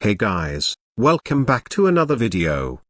Hey guys, welcome back to another video.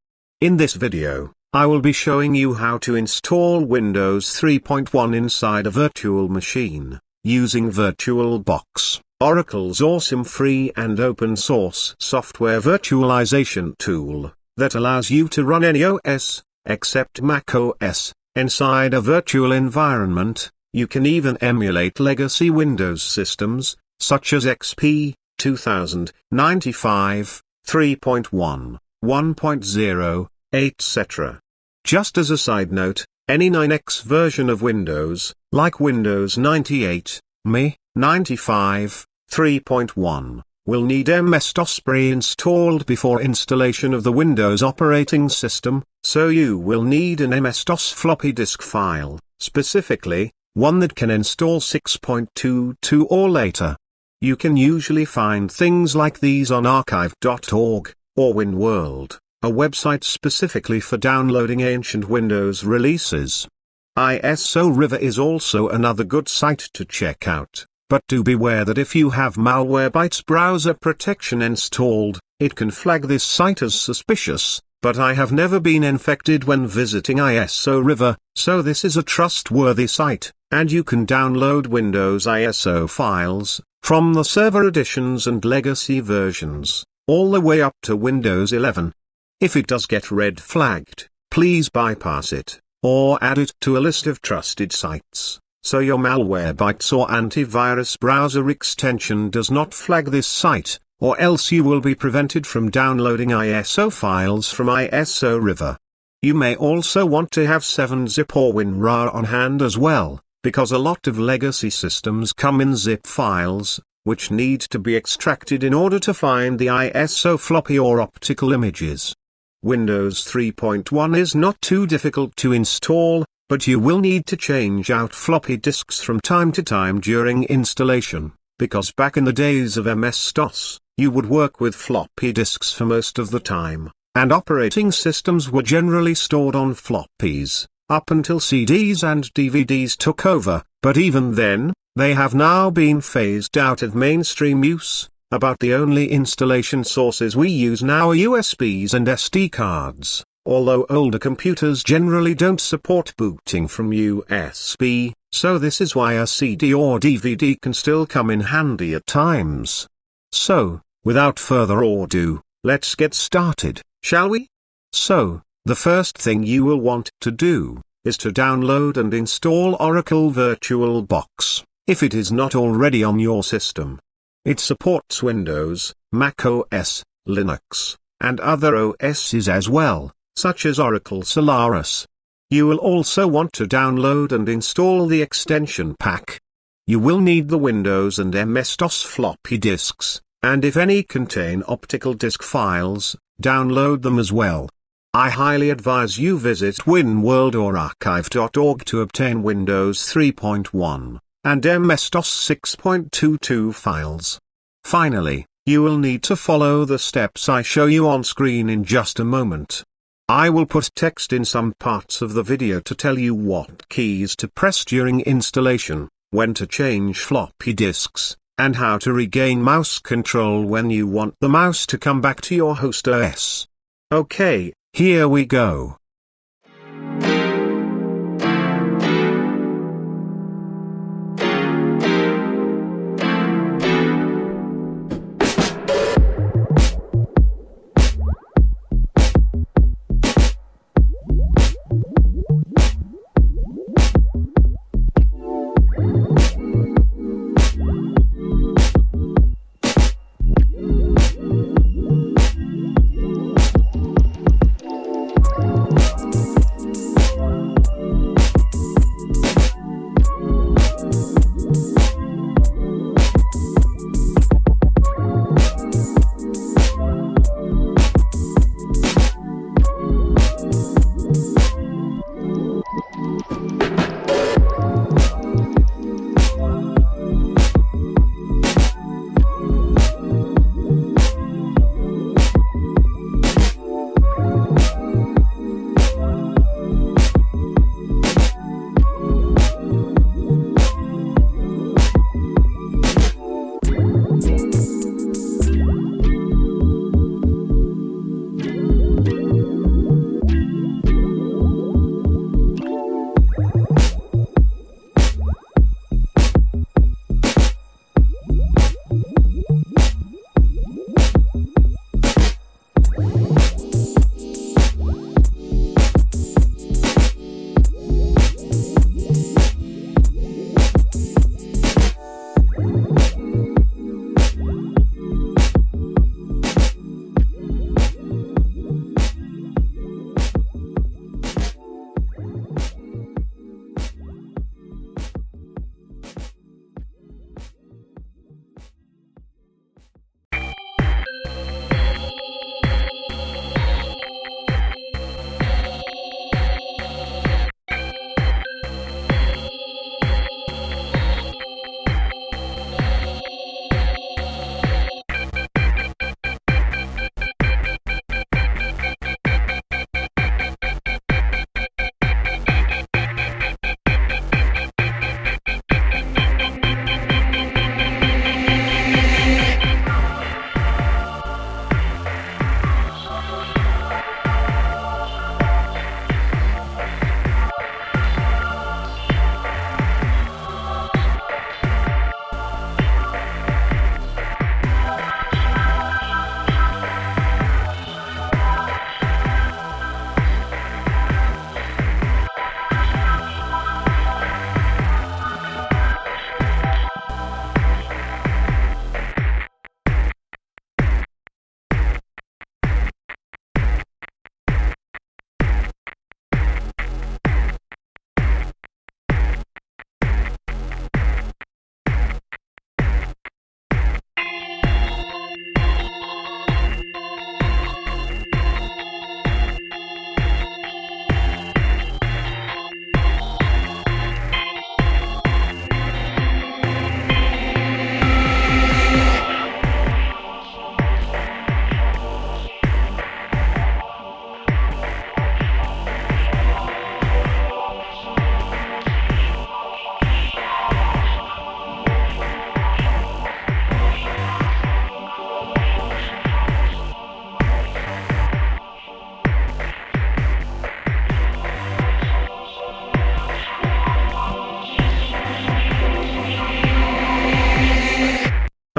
In this video, I will be showing you how to install Windows 3.1 inside a virtual machine, using VirtualBox, Oracle's awesome free and open source software virtualization tool, that allows you to run any OS, except Mac OS, inside a virtual environment. You can even emulate legacy Windows systems, such as XP, 2000, 95, 3.1, 1.0, etc. Just as a side note, any 9X version of Windows, like Windows 98, ME, 95, 3.1, will need MS-DOS pre-installed before installation of the Windows operating system, so you will need an MS-DOS floppy disk file, specifically, one that can install 6.22 or later. You can usually find things like these on archive.org, or WinWorld, a website specifically for downloading ancient Windows releases. ISO River is also another good site to check out, but do beware that if you have Malwarebytes browser protection installed, it can flag this site as suspicious, but I have never been infected when visiting ISO River, so this is a trustworthy site, and you can download Windows ISO files from the server editions and legacy versions, all the way up to Windows 11. If it does get red flagged, please bypass it, or add it to a list of trusted sites, so your Malwarebytes or antivirus browser extension does not flag this site, or else you will be prevented from downloading ISO files from ISO River. You may also want to have 7-zip or WinRAR on hand as well, because a lot of legacy systems come in zip files, which need to be extracted in order to find the ISO floppy or optical images. Windows 3.1 is not too difficult to install, but you will need to change out floppy disks from time to time during installation, because back in the days of MS-DOS, you would work with floppy disks for most of the time, and operating systems were generally stored on floppies, up until CDs and DVDs took over, but even then, they have now been phased out of mainstream use. About the only installation sources we use now are USBs and SD cards, although older computers generally don't support booting from USB, so this is why a CD or DVD can still come in handy at times. So, without further ado, let's get started, shall we? So, the first thing you will want to do is to download and install Oracle VirtualBox, if it is not already on your system. It supports Windows, Mac OS, Linux, and other OSs as well, such as Oracle Solaris. You will also want to download and install the extension pack. You will need the Windows and MS-DOS floppy disks, and if any contain optical disk files, download them as well. I highly advise you visit WinWorld or archive.org to obtain Windows 3.1 and MS-DOS 6.22 files. Finally, you will need to follow the steps I show you on screen in just a moment. I will put text in some parts of the video to tell you what keys to press during installation, when to change floppy disks, and how to regain mouse control when you want the mouse to come back to your host OS. Okay, here we go.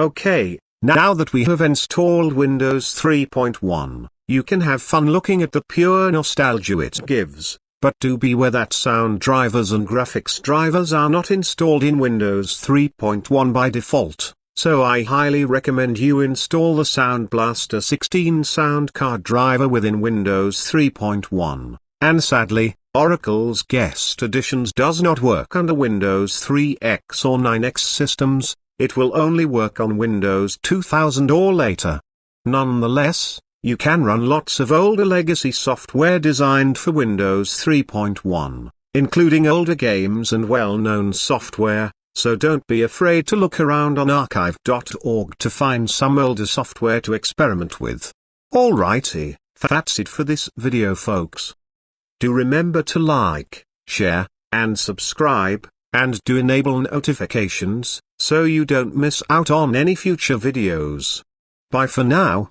Okay, now that we have installed Windows 3.1, you can have fun looking at the pure nostalgia it gives, but do beware that sound drivers and graphics drivers are not installed in Windows 3.1 by default, so I highly recommend you install the Sound Blaster 16 sound card driver within Windows 3.1, and sadly, Oracle's Guest Editions does not work under Windows 3X or 9X systems. It will only work on Windows 2000 or later. Nonetheless, you can run lots of older legacy software designed for Windows 3.1, including older games and well-known software, so don't be afraid to look around on archive.org to find some older software to experiment with. Alrighty, that's it for this video folks. Do remember to like, share, and subscribe, and do enable notifications, so you don't miss out on any future videos. Bye for now.